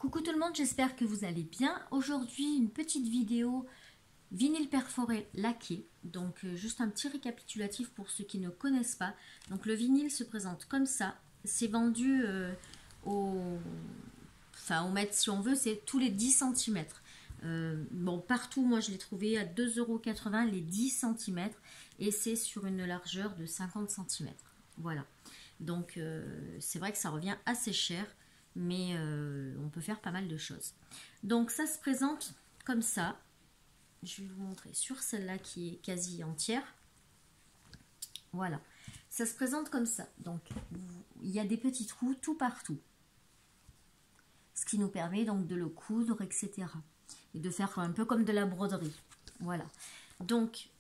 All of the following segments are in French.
Coucou tout le monde, j'espère que vous allez bien. Aujourd'hui, une petite vidéo vinyle perforé laqué. Donc juste un petit récapitulatif pour ceux qui ne connaissent pas. Donc le vinyle se présente comme ça. C'est vendu au mètre si on veut, c'est tous les 10 cm. Bon, partout, moi je l'ai trouvé à 2,80 € les 10 cm. Et c'est sur une largeur de 50 cm. Voilà. Donc c'est vrai que ça revient assez cher. Mais on peut faire pas mal de choses. Donc ça se présente comme ça. Je vais vous montrer sur celle-là qui est quasi entière. Voilà. Ça se présente comme ça. Donc il y a des petits trous tout partout. Ce qui nous permet donc de le coudre, etc. Et de faire un peu comme de la broderie. Voilà. Donc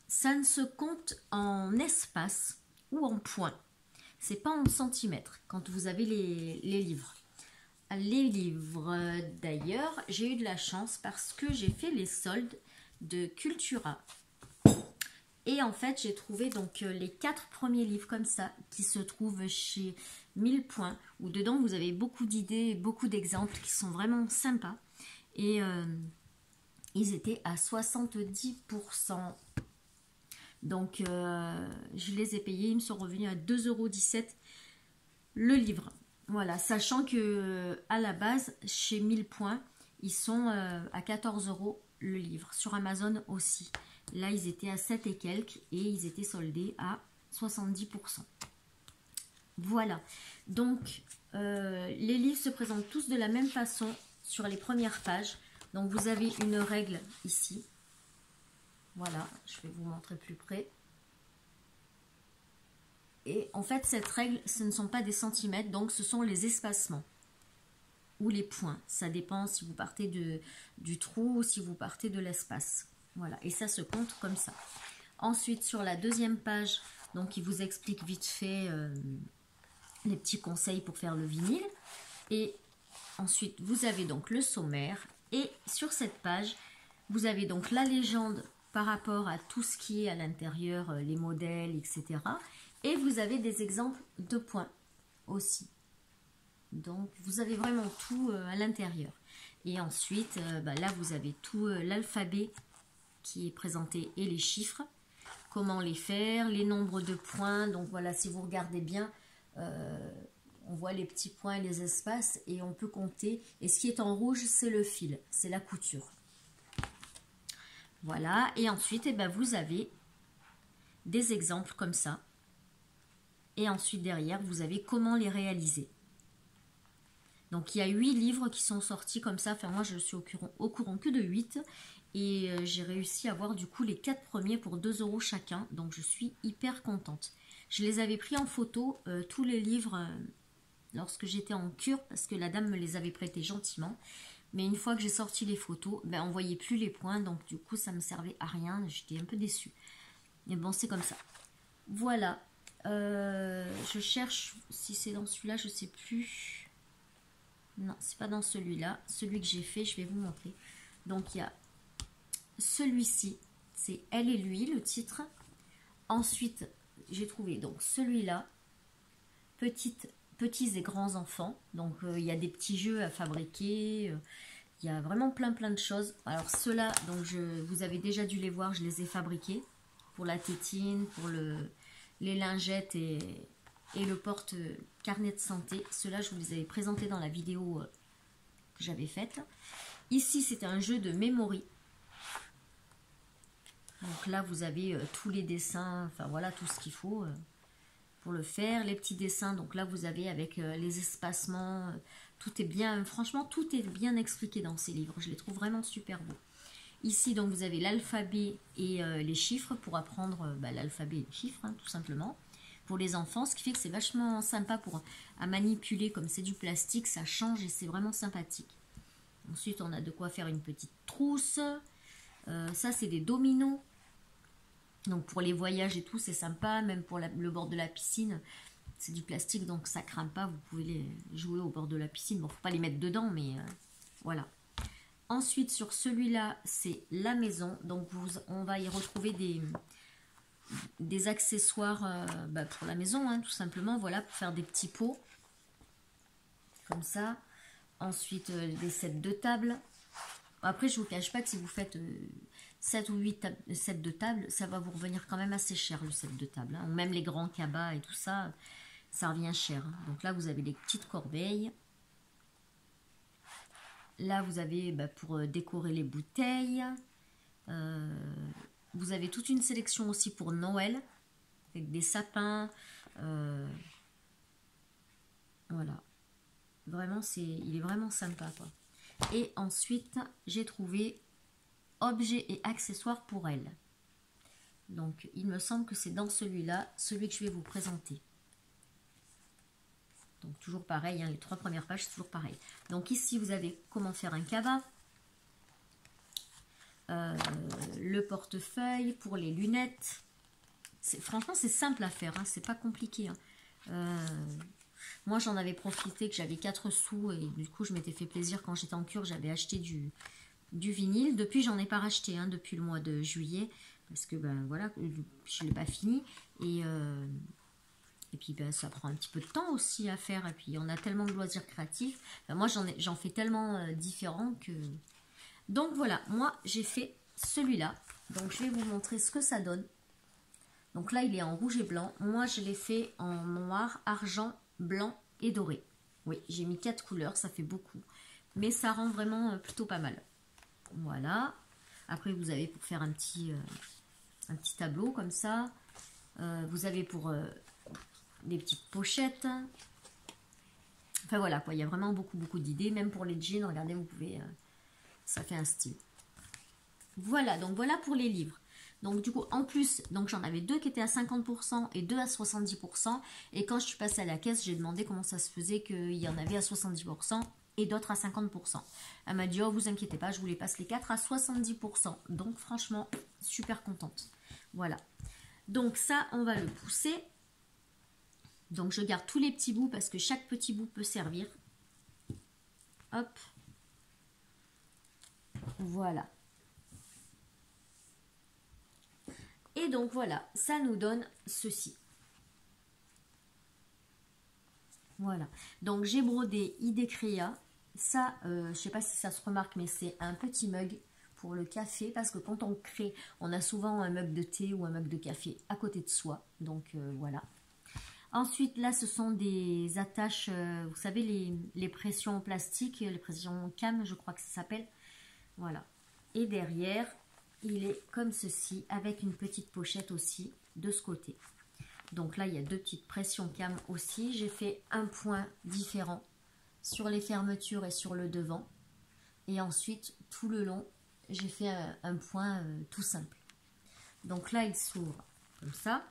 ça ne se compte en espace ou en points. C'est pas en centimètres quand vous avez les livres. Les livres, d'ailleurs, j'ai eu de la chance parce que j'ai fait les soldes de Cultura. Et en fait, j'ai trouvé donc les 4 premiers livres comme ça qui se trouvent chez 1000 points, où dedans vous avez beaucoup d'idées, beaucoup d'exemples qui sont vraiment sympas. Et ils étaient à 70%. Donc, je les ai payés, ils me sont revenus à 2,17 € le livre. Voilà, sachant que à la base, chez 1000 points, ils sont à 14 € le livre. Sur Amazon aussi. Là, ils étaient à 7 et quelques et ils étaient soldés à 70%. Voilà. Donc, les livres se présentent tous de la même façon sur les premières pages. Donc, vous avez une règle ici. Voilà, je vais vous montrer plus près. Et en fait, cette règle, ce ne sont pas des centimètres, donc ce sont les espacements ou les points. Ça dépend si vous partez du trou ou si vous partez de l'espace. Voilà, et ça se compte comme ça. Ensuite, sur la deuxième page, donc il vous explique vite fait les petits conseils pour faire le vinyle. Et ensuite, vous avez donc le sommaire. Et sur cette page, vous avez donc la légende par rapport à tout ce qui est à l'intérieur, les modèles, etc. Et vous avez des exemples de points aussi. Donc, vous avez vraiment tout à l'intérieur. Et ensuite, là, vous avez tout l'alphabet qui est présenté et les chiffres. Comment les faire, les nombres de points. Donc, voilà, si vous regardez bien, on voit les petits points et les espaces et on peut compter. Et ce qui est en rouge, c'est le fil, c'est la couture. Voilà, et ensuite, vous avez des exemples comme ça. Et ensuite, derrière, vous avez comment les réaliser. Donc, il y a 8 livres qui sont sortis comme ça. Enfin, moi, je suis au courant que de 8. Et j'ai réussi à avoir du coup les 4 premiers pour 2 € chacun. Donc, je suis hyper contente. Je les avais pris en photo, tous les livres, lorsque j'étais en cure, parce que la dame me les avait prêtés gentiment. Mais une fois que j'ai sorti les photos, on ne voyait plus les points. Donc, du coup, ça ne me servait à rien. J'étais un peu déçue. Mais bon, c'est comme ça. Voilà. Je cherche si c'est dans celui-là, je sais plus. Non, c'est pas dans celui-là. Celui que j'ai fait, je vais vous montrer. Donc, il y a celui-ci. C'est Elle et lui, le titre. Ensuite, j'ai trouvé donc celui-là. Petits et grands enfants. Donc, il y a des petits jeux à fabriquer. Il y a vraiment plein de choses. Alors, ceux-là, donc vous avez déjà dû les voir. Je les ai fabriqués. Pour la tétine, pour les lingettes et le porte-carnet de santé. Ceux-là, je vous les avais présentés dans la vidéo que j'avais faite. Ici, c'était un jeu de memory. Donc là, vous avez tous les dessins, enfin voilà, tout ce qu'il faut pour le faire. Les petits dessins, donc là, vous avez avec les espacements. Tout est bien, franchement, tout est bien expliqué dans ces livres. Je les trouve vraiment super beaux. Ici, donc, vous avez l'alphabet et les chiffres pour apprendre l'alphabet et les chiffres, hein, tout simplement, pour les enfants. Ce qui fait que c'est vachement sympa à manipuler, comme c'est du plastique, ça change et c'est vraiment sympathique. Ensuite, on a de quoi faire une petite trousse. Ça, c'est des dominos. Donc, pour les voyages et tout, c'est sympa. Même pour le bord de la piscine, c'est du plastique, donc ça craint pas. Vous pouvez les jouer au bord de la piscine. Bon, faut pas les mettre dedans, mais voilà. Ensuite, sur celui-là, c'est la maison. Donc, on va y retrouver des accessoires pour la maison, hein, tout simplement. Voilà, pour faire des petits pots. Comme ça. Ensuite, des sets de table. Après, je vous cache pas que si vous faites 7 ou 8 sets de table, ça va vous revenir quand même assez cher, le set de table. Hein. Ou même les grands cabas et tout ça, ça revient cher. Hein. Donc là, vous avez les petites corbeilles. Là, vous avez pour décorer les bouteilles. Vous avez toute une sélection aussi pour Noël. Avec des sapins. Voilà. Vraiment, il est vraiment sympa, quoi. Et ensuite, j'ai trouvé objets et accessoires pour elle. Donc, il me semble que c'est dans celui-là, celui que je vais vous présenter. Donc, toujours pareil, hein, les 3 premières pages, c'est toujours pareil. Donc, ici, vous avez comment faire un cabas. Le portefeuille pour les lunettes. Franchement, c'est simple à faire, hein, c'est pas compliqué. Hein. Moi, j'en avais profité que j'avais 4 sous et du coup, je m'étais fait plaisir quand j'étais en cure. J'avais acheté du vinyle. Depuis, j'en ai pas racheté hein, depuis le mois de juillet parce que voilà, je l'ai pas fini et puis ça prend un petit peu de temps aussi à faire. Et puis, on a tellement de loisirs créatifs. Moi, j'en fais tellement différents que. Donc voilà, moi, j'ai fait celui-là. Donc, je vais vous montrer ce que ça donne. Donc là, il est en rouge et blanc. Moi, je l'ai fait en noir, argent, blanc et doré. Oui, j'ai mis 4 couleurs, ça fait beaucoup. Mais ça rend vraiment plutôt pas mal. Voilà. Après, vous avez pour faire un petit tableau comme ça. Vous avez pour des petites pochettes. Enfin voilà, quoi. Il y a vraiment beaucoup d'idées. Même pour les jeans, regardez, vous pouvez... ça fait un style. Voilà, donc voilà pour les livres. Donc du coup, en plus, j'en avais 2 qui étaient à 50% et 2 à 70%. Et quand je suis passée à la caisse, j'ai demandé comment ça se faisait qu'il y en avait à 70% et d'autres à 50%. Elle m'a dit, oh, vous inquiétez pas, je vous les passe les 4 à 70%. Donc franchement, super contente. Voilà. Donc ça, on va le pousser. Donc je garde tous les petits bouts parce que chaque petit bout peut servir. Hop. Voilà. Et donc voilà, ça nous donne ceci. Voilà. Donc j'ai brodé idée créa. Ça, je ne sais pas si ça se remarque, mais c'est un petit mug pour le café. Parce que quand on crée, on a souvent un mug de thé ou un mug de café à côté de soi. Donc voilà. Ensuite, là, ce sont des attaches, vous savez, les pressions en plastique, les pressions cam, je crois que ça s'appelle. Voilà. Et derrière... il est comme ceci, avec une petite pochette aussi de ce côté. Donc là, il y a 2 petites pressions cam aussi. J'ai fait un point différent sur les fermetures et sur le devant. Et ensuite, tout le long, j'ai fait un point tout simple. Donc là, il s'ouvre comme ça.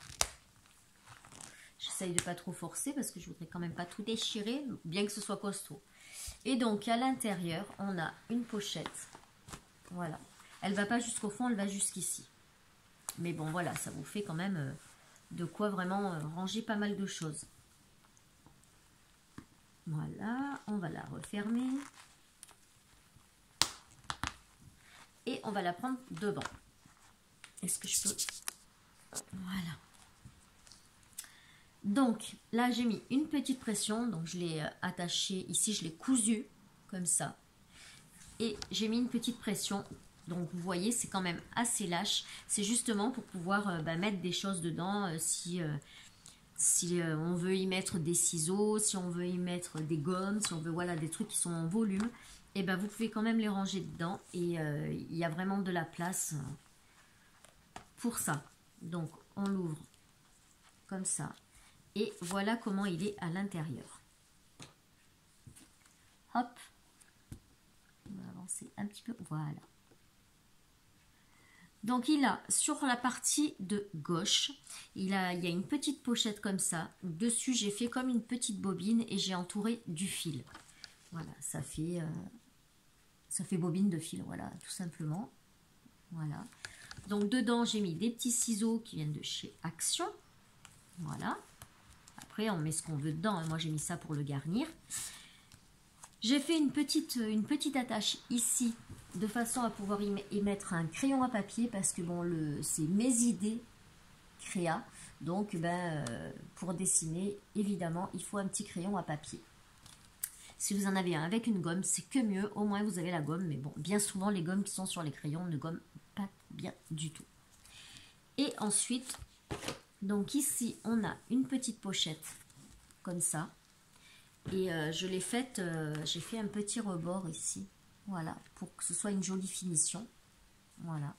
J'essaye de pas trop forcer parce que je voudrais quand même pas tout déchirer, bien que ce soit costaud. Et donc, à l'intérieur, on a une pochette. Voilà. Elle ne va pas jusqu'au fond, elle va jusqu'ici. Mais bon, voilà, ça vous fait quand même de quoi vraiment ranger pas mal de choses. Voilà, on va la refermer. Et on va la prendre devant. Est-ce que je peux... Voilà. Donc, là, j'ai mis une petite pression. Donc, je l'ai attachée ici, je l'ai cousue comme ça. Et j'ai mis une petite pression. Donc vous voyez, c'est quand même assez lâche. C'est justement pour pouvoir mettre des choses dedans. Si on veut y mettre des ciseaux, si on veut y mettre des gommes, si on veut voilà, des trucs qui sont en volume, et vous pouvez quand même les ranger dedans. Et il y a vraiment de la place pour ça. Donc on l'ouvre comme ça. Et voilà comment il est à l'intérieur. Hop. On va avancer un petit peu. Voilà. Donc il a sur la partie de gauche, il y a une petite pochette comme ça. Dessus j'ai fait comme une petite bobine et j'ai entouré du fil. Voilà, ça fait bobine de fil, voilà, tout simplement. Voilà. Donc dedans j'ai mis des petits ciseaux qui viennent de chez Action. Voilà. Après on met ce qu'on veut dedans. Moi j'ai mis ça pour le garnir. J'ai fait une petite attache ici, de façon à pouvoir y mettre un crayon à papier, parce que bon, c'est mes idées créa. Donc, pour dessiner, évidemment, il faut un petit crayon à papier. Si vous en avez un avec une gomme, c'est que mieux. Au moins, vous avez la gomme. Mais bon, bien souvent, les gommes qui sont sur les crayons ne gomment pas bien du tout. Et ensuite, donc ici, on a une petite pochette comme ça. Et je l'ai faite, j'ai fait un petit rebord ici. Voilà, pour que ce soit une jolie finition. Voilà.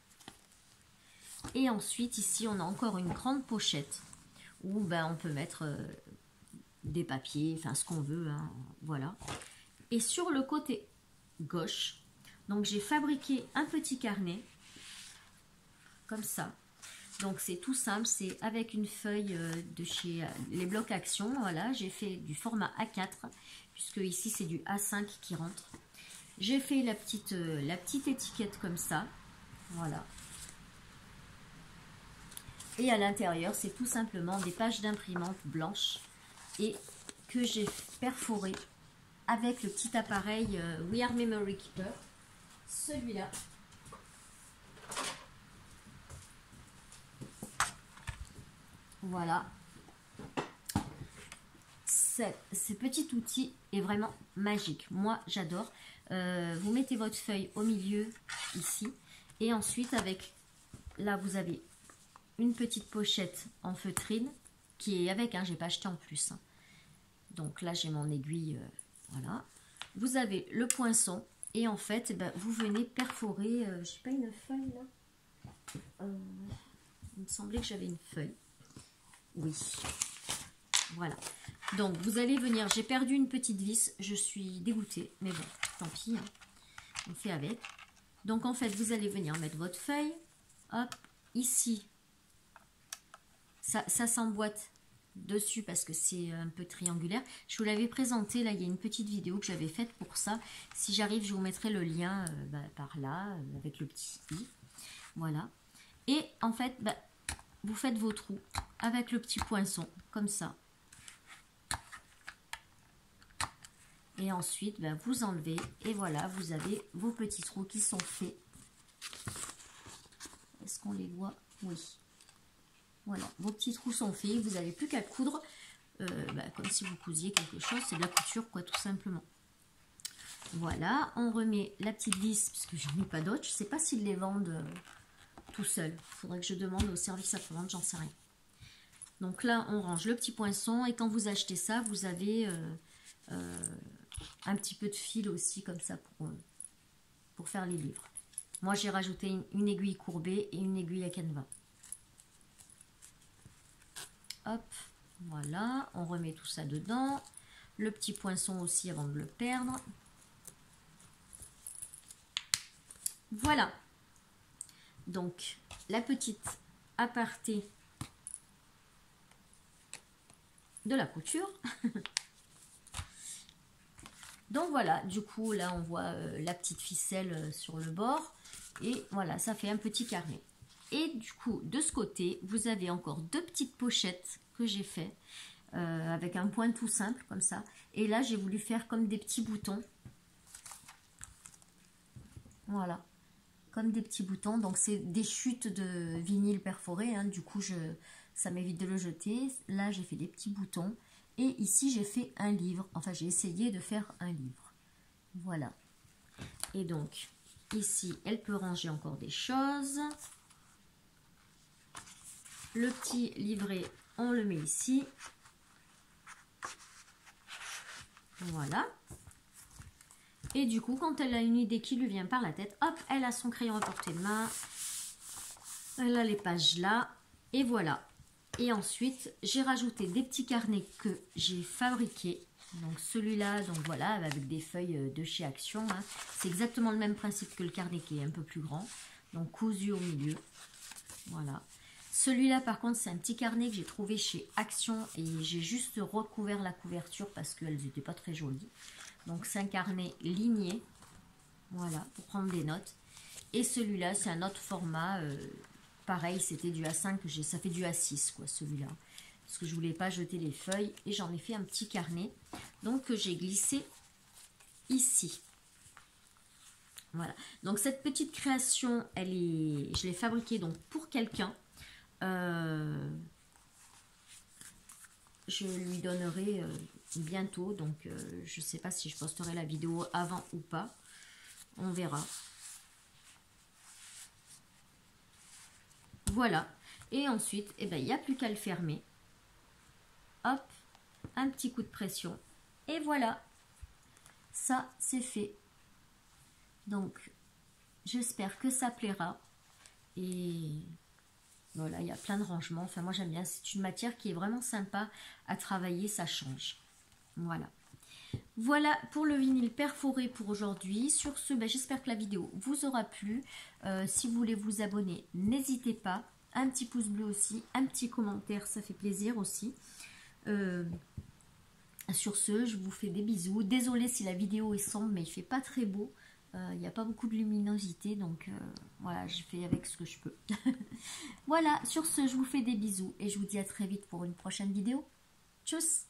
Et ensuite, ici, on a encore une grande pochette où ben, on peut mettre des papiers, enfin ce qu'on veut, hein, voilà. Et sur le côté gauche, donc j'ai fabriqué un petit carnet, comme ça. Donc c'est tout simple, c'est avec une feuille de chez les blocs Action, voilà. J'ai fait du format A4, puisque ici c'est du A5 qui rentre. J'ai fait la petite étiquette comme ça, voilà. Et à l'intérieur, c'est tout simplement des pages d'imprimante blanches et que j'ai perforé avec le petit appareil We Are Memory Keeper. Celui-là. Voilà. Ce petit outil est vraiment magique. Moi, j'adore. Vous mettez votre feuille au milieu, ici. Et ensuite, avec... Là, vous avez une petite pochette en feutrine qui est avec, hein, j'ai pas acheté en plus. Hein. Donc là, j'ai mon aiguille, voilà. Vous avez le poinçon et en fait, ben, vous venez perforer, je sais pas, une feuille là. Il me semblait que j'avais une feuille. Oui. Voilà. Donc, vous allez venir, j'ai perdu une petite vis, je suis dégoûtée, mais bon, tant pis, hein. On fait avec. Donc, en fait, vous allez venir mettre votre feuille, hop, ici. Ça s'emboîte dessus parce que c'est un peu triangulaire. Je vous l'avais présenté, là, il y a une petite vidéo que j'avais faite pour ça. Si j'arrive, je vous mettrai le lien par là, avec le petit i. Voilà. Et en fait, bah, vous faites vos trous avec le petit poinçon, comme ça. Et ensuite, bah, vous enlevez et voilà, vous avez vos petits trous qui sont faits. Est-ce qu'on les voit? Oui. Voilà, vos petits trous sont faits, vous n'avez plus qu'à coudre, comme si vous cousiez quelque chose, c'est de la couture quoi, tout simplement. Voilà, on remet la petite vis, parce que j'en ai pas d'autres, je ne sais pas s'ils les vendent tout seuls, il faudrait que je demande au service après-vente, j'en sais rien. Donc là, on range le petit poinçon, et quand vous achetez ça, vous avez un petit peu de fil aussi, comme ça, pour faire les livres. Moi, j'ai rajouté une aiguille courbée et une aiguille à canevas. Hop, voilà, on remet tout ça dedans. Le petit poinçon aussi avant de le perdre. Voilà. Donc, la petite aparté de la couture. Donc voilà, du coup, là, on voit la petite ficelle sur le bord. Et voilà, ça fait un petit carnet. Et du coup, de ce côté, vous avez encore deux petites pochettes que j'ai fait avec un point tout simple comme ça. Et là, j'ai voulu faire comme des petits boutons. Voilà, comme des petits boutons. Donc, c'est des chutes de vinyle perforé. Hein. Du coup, ça m'évite de le jeter. Là, j'ai fait des petits boutons. Et ici, j'ai fait un livre. Enfin, j'ai essayé de faire un livre. Voilà. Et donc, ici, elle peut ranger encore des choses. Le petit livret, on le met ici. Voilà. Et du coup, quand elle a une idée qui lui vient par la tête, hop, elle a son crayon à portée de main. Elle a les pages là. Et voilà. Et ensuite, j'ai rajouté des petits carnets que j'ai fabriqués. Donc celui-là, donc voilà, avec des feuilles de chez Action. Hein. C'est exactement le même principe que le carnet qui est un peu plus grand. Donc cousu au milieu. Voilà. Celui-là, par contre, c'est un petit carnet que j'ai trouvé chez Action et j'ai juste recouvert la couverture parce qu'elles n'étaient pas très jolies. Donc, c'est un carnet ligné, voilà, pour prendre des notes. Et celui-là, c'est un autre format, pareil, c'était du A5, ça fait du A6, quoi, celui-là. Parce que je voulais pas jeter les feuilles et j'en ai fait un petit carnet, donc que j'ai glissé ici. Voilà, donc cette petite création, je l'ai fabriquée donc pour quelqu'un. Je lui donnerai bientôt. Donc je ne sais pas si je posterai la vidéo avant ou pas. On verra. Voilà. Et ensuite, eh ben, il n'y a plus qu'à le fermer. Hop, un petit coup de pression. Et voilà. Ça, c'est fait. Donc, j'espère que ça plaira. Et voilà, il y a plein de rangements. Enfin, moi, j'aime bien. C'est une matière qui est vraiment sympa à travailler. Ça change. Voilà. Voilà pour le vinyle perforé pour aujourd'hui. Sur ce, ben, j'espère que la vidéo vous aura plu. Si vous voulez vous abonner, n'hésitez pas. Un petit pouce bleu aussi, un petit commentaire, ça fait plaisir aussi. Sur ce, je vous fais des bisous. Désolée si la vidéo est sombre, mais il fait pas très beau. Il n'y a pas beaucoup de luminosité, donc voilà, je fais avec ce que je peux. Voilà, sur ce, je vous fais des bisous et je vous dis à très vite pour une prochaine vidéo. Tchuss!